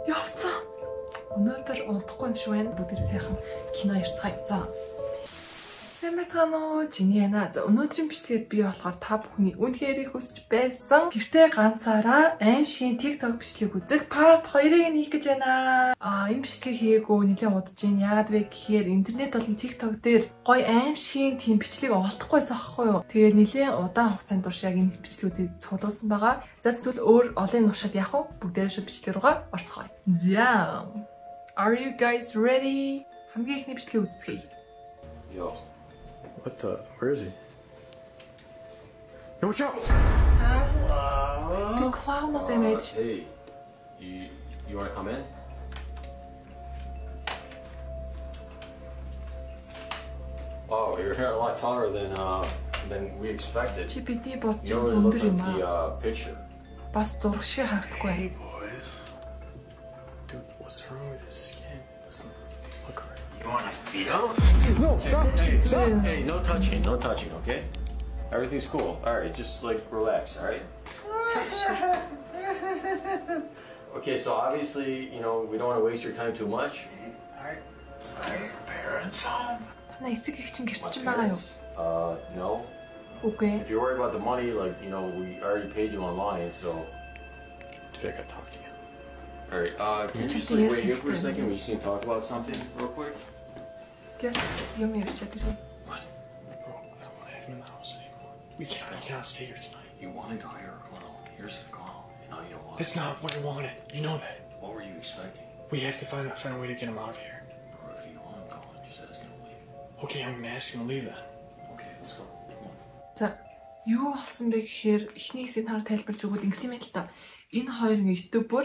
Явцсан. Өнөөдөр унтахгүй юм шиг байна. Бүгдээрээ сайхан кино ярьцгаая. За. Сайн байцгаана уу? Жиний яна. За өнөөдрийн бичлэгэд би болохоор та бүхний үнэхээр их хүсэж байсан гэртээ ганцаараа аимшигын TikTok бичлэг үзэх part 2-ыг хийх гэж байна. Энэ бичлэгийг хийгээгүй нэлээд удаж байна. Яагаад вэ гэхээр интернет болон TikTok дээр гоё аимшигын тийм бичлэг олдохгүйсэн аахгүй юу? Тэгээд нэлээд удаан хугацаанд турш яг энэ бичлэгүүдийг цуглуулсан байгаа. За тэгвэл өөр олон нуршаад яах вэ? Бүгдээрээ шууд бичлэг руугаа орцгоё. За. Are you guys ready? Хамгийн ихний бичлэг үзцгээе. Yo. What the? Where is he? Yo, watch out! The clown was imaged. Hey, you want to come in? Wow, you're a lot taller than we expected. Чи бидний бодож You really өндөр look юм like аа. the picture. Бас зураг шиг харагдахгүй. Hey boys. Dude, what's wrong with his skin? It doesn't look right. You want to feel? No, stop! Stop! Hey, no touching, okay? Everything's cool. All right, just like relax, all right? Okay, so obviously, you know, we don't want to waste your time too much. Are your parents home? Тана эцэг их чинь гэрч чинь байгаа юу? No. Үгүй. If you're worried about the money, like, you know, we already paid you online, so. Dude, I gotta talk to you. All right, can you just like wait here for a second? We just need to talk about something real quick. Yes, юм ярьчаад ирээ. What? Bro, I don't want to have him in the house anymore. We cannot stay here tonight. You wanted to hire a clown. Here's the clown. And now you don't want That's not what I wanted. You know that. What were you expecting? We have to find a way to get him out of here. Bro, if you want him gone, just ask him to leave. Okay, I'm gonna ask him to leave then. Okay, let's go. Come on. За, юу болсон бэ гэхээр эхний хэсэг танаар тайлбарж өгвөл ингэсэн юм л та. Энэ хоёр YouTuber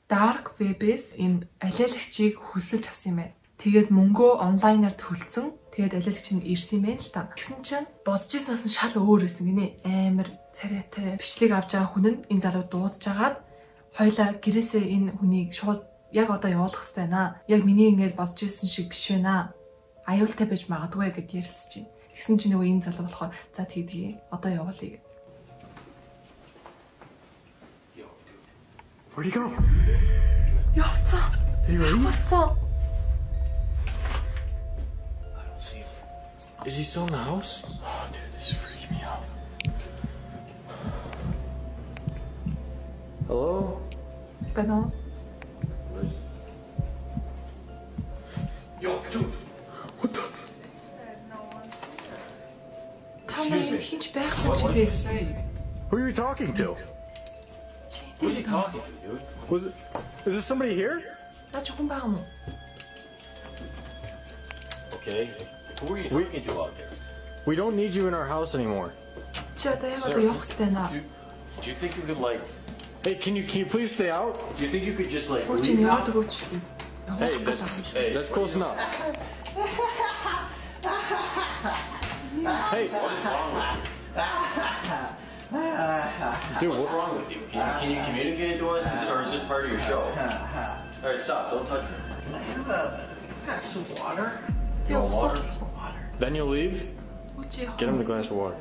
dark web-ээс энэ алиалагчийг хүсэж авсан юм байна. Тэгээд мөнгөө онлайнаар төлцөн. Тэгээд алиалагч нь ирсэн юм байна л та. Гэсэн чинь бодож ирснээс нь шал өөр байсан гинэ. Амар царайтай бичлэг авч байгаа хүн нь энэ залуу дуудаж агаад хоёлаа гэрээсээ энэ хүнийг шууд яг одоо явуулах хэрэгтэй байна. Яг миний ингэж бодож ирсэн шиг биш байна. Аюултай байж магадгүй гэд ярилцж байна. Тэгсэн чинь нөгөө энэ залуу болохоор за тэгдгийг одоо явуулъя гэв. Where'd he go? Явцсан. Явцсан. I don't see him. Is he still in the house? Oh, dude, this is freaking me out. Hello? Бэнэ. Yo, dude. What the? Та нар хинч байхгүй ч хэлээ. Who are you talking to? Who's he talking to, dude? Is there somebody here? Та ч хүн байгаа юм уу? Okay. Who are you talking to out there? We don't need you in our house anymore. Чи одоо яг одоо явах хэрэгтэй наа. Do you think you could like? Hey, can you please stay out? Do you think you could just like Хөө чи leave? яваад өгөөч. Hey, that's close enough. Hey, What's wrong with you? dude, What's wrong with you? Can you communicate to us, or is this part of your show? All right, stop. Don't touch me. got some water. Я усууч. Then you'll leave? Get him the glass of water.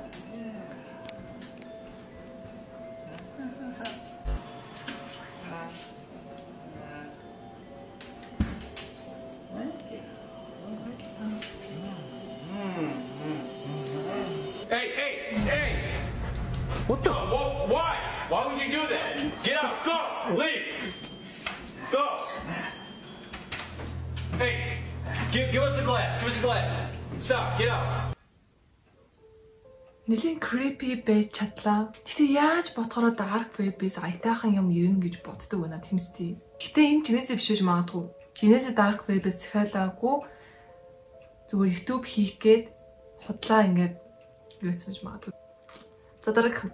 Hey! What the? Why? Why would you do that? Get up! Go! Leave! Go! Hey! Give us the glass! Give us the glass! Stop! Get out! Нилийн creepy байж чадлаа. Гэтэ яаж бодохороо dark web-ээс аятайхан юм ирнэ гэж боддог байна тэмстэй. Гэтэ энэ чинээсээ биш үж магадгүй. Чинээсээ dark web-ээс захиалаагүй зүгээр YouTube хийх гээд худлаа ингээд юу гэсэн ч магадгүй. За дараагийн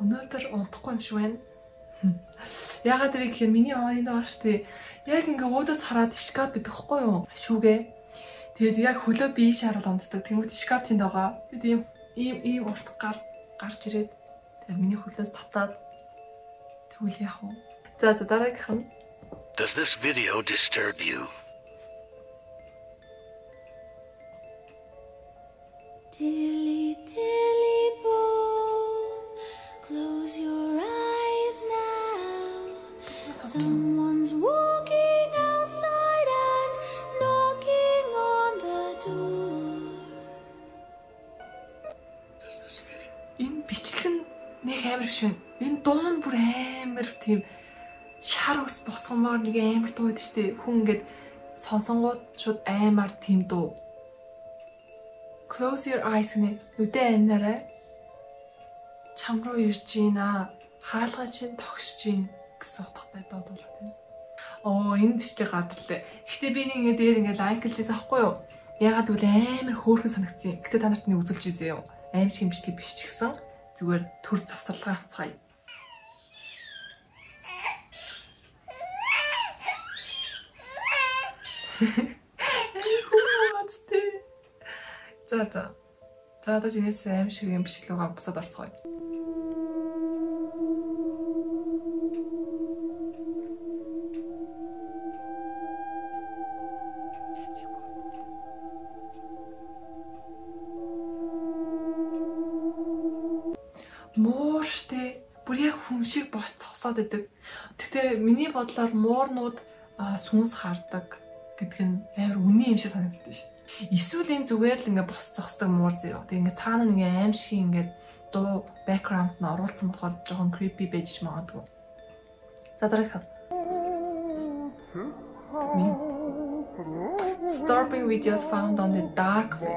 өнөөдөр унтахгүй юм шиг байна. Ягаад вэ гэхээр миний энэ ааштай яг ингээ өөдөөс хараад шкаф бидэхгүй юу? Шүүгээ. Тэгээд яг хөлөө бие шаарал унтдаг. Тэнгүүт шкаф тэнд байгаа. Тэгээд ийм ийм урт гарч ирээд тэгээд миний хөлөөс татаад тэгвэл яах вэ? За дараагийнх нь. Does this video disturb you? Dilly dilly bone, close your eyes now. Someone's walking outside and knocking on the door. Энэ бичлэг нь нэг амар биш вэ? Энэ дуу нь бүр амар тийм шар ус босгомоор нэг амар дуу байдаг шүү дээ. Хүн ингээд сонсонгууд шууд амар тийм дуу. Close your eyes нэ нүдээ анаарай. Чам руу ирж гинэ. Хаалгаа чинь тогсож гин гэсэн утгатай дуу дуулаад байна. Энэ бичлэг гадарлаа. Гэтэ би нэг ингээд дээр ингээд лайклж байсан аахгүй юу? Ягаад гэвэл амар хөөрхөн санагдсан. Гэтэ та нарт нэг үзүүлж үзье юу? Аим шиг бичлэг биш ч гэсэн зүгээр төр завсарлага авцгаая. За одоо жинээс аим шиг юм бичлэгээ буцаад орцгоё. Муур штэ. Бүр яг хүн шиг бос цогсоод идэг. Гэтэ миний бодлоор муурнууд сүнс хардаг гэдэг нь амар үнэн юм шиг санагддаг шүү дээ. Эсвэл энэ зүгээр л ингээ бос цогсдог муур зөө. Тэг ингээ цаана нэг аим шиг ингээ дуу бэкграунд нь оруулсан болохоор жоохон creepy байж магадгүй. За дараагийнх. Disturbing videos found on the dark web.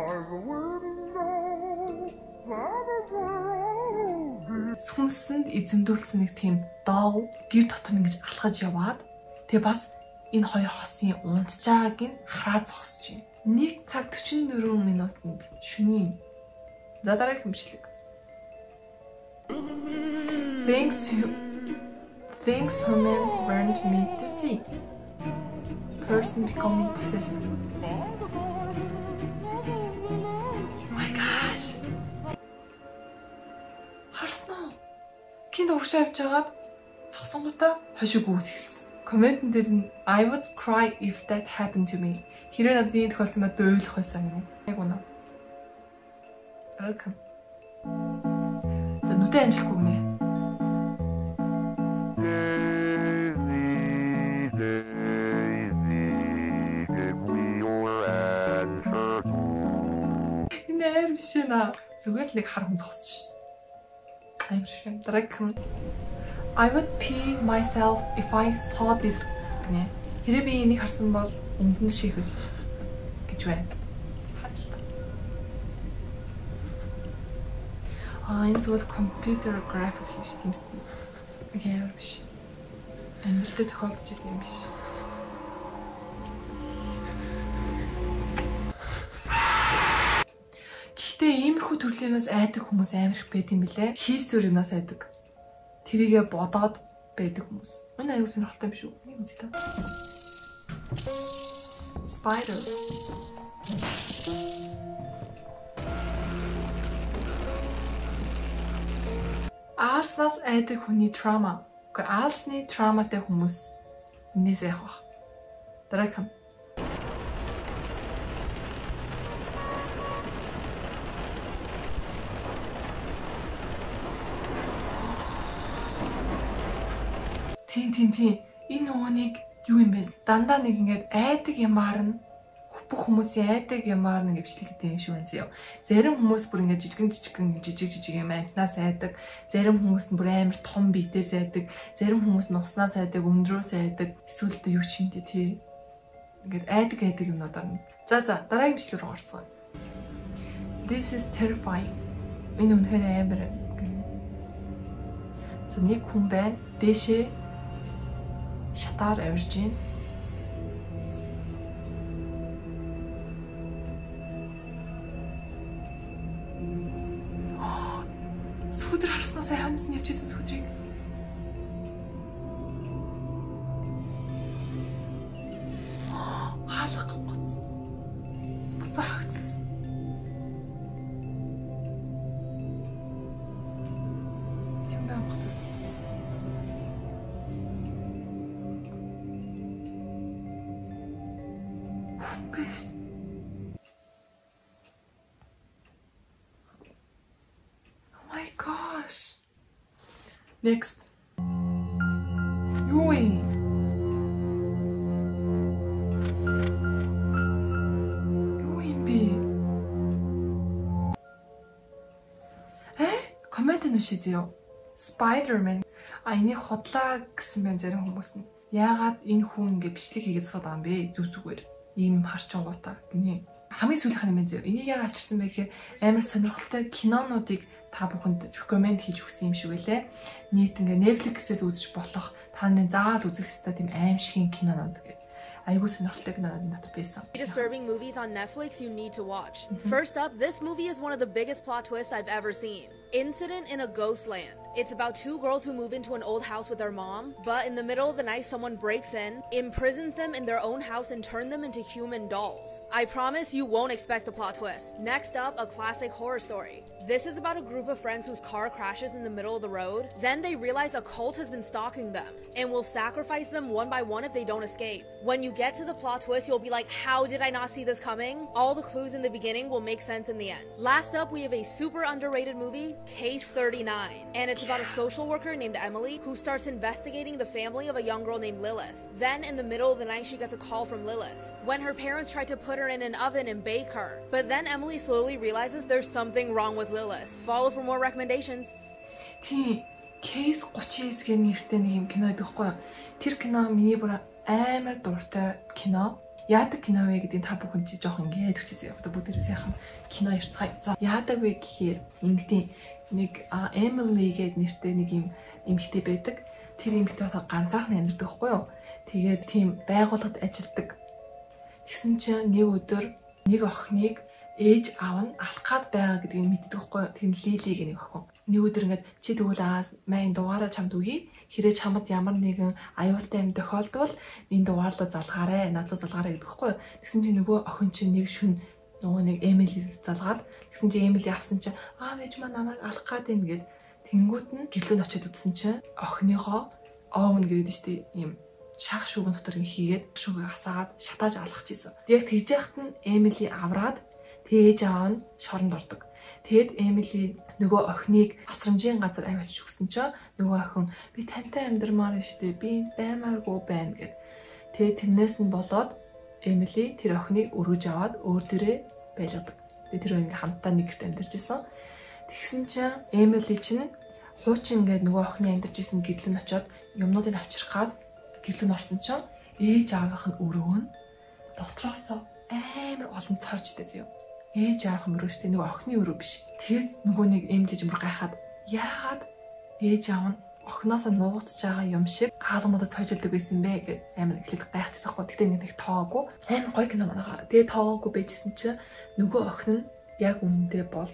Сүнсэнд эзэмдүүлсэн нэг тийм доол гэр дотор ингэж алхаж яваад тэгээ бас энэ хоёр хосын унтжааг нь хараад зогсож байна. 1 цаг 44 минутанд шөнийн. За дараагийн бичлэг. Things human weren't meant to see. Person becoming possessed. My gosh. Харснаа. Кинд урагш авч жагаад цогсонгуудаа хошиг үүд хэлсэн. Комментэн дээр нь I would cry if that happened to me. Хэрвээ надад ийм тохиолдсон бол би уйлах байсан гэнэ. Яг үнэ. Дараагийн. За нүдэ амжилтгүй гэнэ. Энэ биш нэ. Зүгээр л нэг хар хүн зогсож шин. I'm sure. Дараагийн. I would pee myself if I saw this гэнэ. Хэрэг би энийг харсан бол өмдөн шийхвэс гэж байна. Энэ зүйл компьютер график хийж тиймстэй. Яар биш. Амьдралд тохиолдож исэн юм биш. Гэхдээ иймэрхүү төрлөөс айдаг хүмүүс амар их байд юм билэ. Хийсвэр юмнаас айдаг. Тэрийгэ бодоод байдаг хүмүүс. Энэ аюул сонирхолтой юм шүү. Нэг үзье та. Spider. Aalснаас айдаг хүний трама. Гэхдээ аалсны траматай хүмүүс энэс яах вэ? Дараагийн. Тийм. Энэ нөгөөнийг юу юм бэ? Дандаа нэг ингээд айдаг ямаар нь бүх хүмүүсийн айдаг ямаар нь гэвчлэг гэдэг юм шиг байна зөө. Зарим хүмүүс бүр ингээд жижиг юм амтнаас айдаг. Зарим хүмүүс нь бүр амар том биетээс айдаг. Зарим хүмүүс нь уснаас айдаг, өндрөөс айдаг. Эсвэл юу ч юм тий. Ингээд айдаг юмнуудаар нь. За дараагийн бичлэг рүү орцгоё. This is terrifying. Энэ үнэхээр амар. За нэг хүн байна. Дээшээ шатаар авирж байна. Сүдэр харснаа сайханаас нь явжсэн сүдрийг. Хаалга гоц. Буцаа хагцсан. юм байна бохтой. Best. Oh my gosh. Next. Юу вэ? Коммент уншизё. Spider-Man. Энийг хотлаа гэсэн байна зарим хүмүүс нь. Яагаад энэ хүн ингэ бичлэг хийгээд сууд байгаа юм бэ? Зүг зүгээр. Ийм харчингуудаа гинэ. Хамгийн сүүлийнх нь юм зөө. Энийг яагаад авчирсан бэ гэхээр амар сонирхолтой кинонуудыг та бүхэнд recommend хийж өгсөн юм шиг байлээ. Нийт ингээ Netflix-ээс үзэж болох та нарын заавал үзэх ёстой тийм аимшигын кинонууд гэдэг. Айгуу сонирхолтой кинонууд энэ дотор байсан. Disturbing movies on Netflix you need to watch. First up, this movie is one of the biggest plot twists I've ever seen. Incident in a Ghost Land. It's about two girls who move into an old house with their mom, but in the middle of the night someone breaks in, imprisons them in their own house and turns them into human dolls. I promise you won't expect the plot twist. Next up, a classic horror story. This is about a group of friends whose car crashes in the middle of the road. Then they realize a cult has been stalking them and will sacrifice them one by one if they don't escape. When you get to the plot twist, you'll be like, how did I not see this coming? All the clues in the beginning will make sense in the end. Last up, we have a super underrated movie, Case 39. And it's about a social worker named Emily who starts investigating the family of a young girl named Lilith. Then in the middle of the night, she gets a call from Lilith when her parents try to put her in an oven and bake her. But then Emily slowly realizes there's something wrong with Lilith. Follow for more recommendations. Case 39 гэх нэртэй нэг юм кино байдаг хгүй юу? Тэр кино миний бүр амар дуртай кино. Яадаг кино вэ гэдгийг та бүхэн чи жоохон ингээд өгчээ. Одоо бүгдээрээ сайхан кино ярьцгаая. За яадаг вэ гэхээр ингэдийн нэг Emily гэдэг нэртэй нэг юм эмэгтэй байдаг. Тэр эмэгтэй одоо ганцаархан амьдардаг хгүй юу? Тэгээд тийм байгууллагад ажилладаг. Тэгсэн чинь нэг өдөр нэг охиныг ээж аав нь алах гад байгаа гэдгийг мэддэг хгүй юу? Тэр Лили гэх нэг охин. Нэг өдөр ингээд чи тэгвэл майн дугаараа чамд өгье. Хэрэг чамд ямар нэгэн аюултай юм тохиолдвол энэ дугаар руу залгаарай, над руу залгаарай гэдэг хгүй юу? Тэгсэн чинь нөгөө охин чинь нэг шүн нөгөө нэг Эмили залгаад тэгсэн чинь Эмили авсан чинь ээж маань намайг алах гад байна гэд тэнгуут нь гэрлүүн очиод үзсэн чинь охиныхоо оовн гэдэг нь штий юм шарх шүүгэн дотор хийгээд шүүгээ асаагаад шатааж алгах гэсэн. Яг тэгж яхад нь Эмили авраад тээж аав нь шоронд ордог. Тэгэд Эмили нөгөө охиныг асрамжийн газар авчиж өгсөн чинь нөгөө охин би тантай амьдрмаар штэ би баймааргүй байна гэд. Тэгээд тэрнээс нь болоод Эмили тэр охиныг өргөж аваад өөр дээрээ байлгадаг. Тэгээд тэр ингээ хамтдаа нэг гэрт амьдарч исэн. Тэгсэн чинь Эмили чинь хуучин ингээд нөгөө охины амьдарч исэн гэрлэн очиод юмнуудыг авчрах гад гэрлэн орсон чинь ээж аавынх нь өрөөн дотроос амар олон цойчтой зөө. Ээж аах мөрөө штэ нөгөө охины өрөө биш. Тэгээд нөгөө нэг Эмили жимбэр гайхаад яагаад ээж аав нь охиноосоо нуугдж байгаа юм шиг хаалгануудад цойжилдаг байсан бэ гэд амар ихлэд гайхчихсан хгүй. Тэгтээ нэг тоогүй. Амар гоё кино манайхаа. Тэгээд тоогүй байжсэн чинь нөгөө охин нь яг үнэндээ бол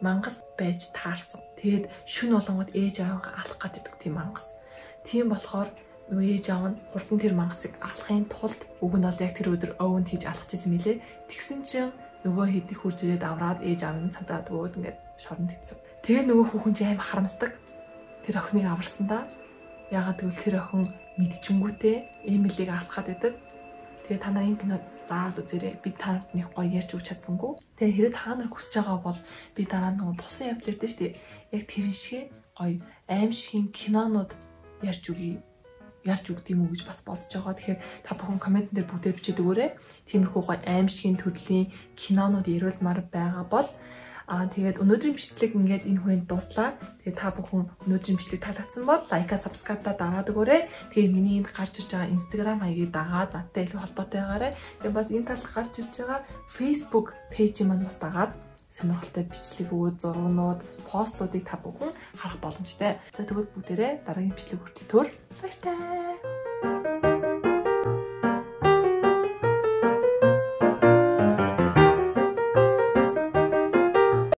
мангас байж таарсан. Тэгээд шүн болгоод ээж аавгаа алах гэдэг тийм мангас. Тийм болохоор нөгөө ээж аав нь хурдан тэр мангасыг алахын тулд уг нь бол яг тэр өдөр өвөнд хийж алах гэсэн мэлээ. Тэгсэн чинь нөгөө хэдий хурж ирээд авраад ээж аав нь цадаад өгөөд ингээд шоронд хэвцэн. Тэгээ нөгөө хүүхэн чинь аим харамсдаг. Тэр охиныг аварсандаа ягаад гэвэл тэр охин мэдчингүүтээ Эмилиг алах гэдэг. Тэгээ та нар энэ кино заавал үзээрэй. Би та нарт нэг гоё ярьж өгч чадсангүй. Тэгээ хэрэг та нар хүсэж байгаа бол би дараа нь нөгөө болсон явдал ярьдээ шүү дээ. Яг тэр шиг гоё аимшигын кинонууд ярьж өгье. Ярьж өгдөг юм уу гэж бас бодож байгаа. Тэгэхээр та бүхэн коммент дээр бүгдээ бичээд өгөөрэй. Тиймэрхүү гоё аимшигын төрлийн кинонууд ирүүлмаар байгаа бол тэгээд өнөөдрийн бичлэг ингээд энэ хүрээнд дуслаа. Тэгээд та бүхэн өнөөдрийн бичлэг таалагдсан бол лайка, subscribe-та дараад өгөөрэй. Тэгээд миний энд гарч ирж байгаа Instagram хаягийг дагаад надтай илүү холбоотой байгаарай. Тэгээд бас энэ талд гарч ирж байгаа Facebook page-ийг маань бас дагаад сонирхолтой бичлэгүүд, зургууд, постуудыг та бүхэн харах боломжтой. За тэгвэл бүгдээрээ дараагийн бичлэг хүртэл баяртай.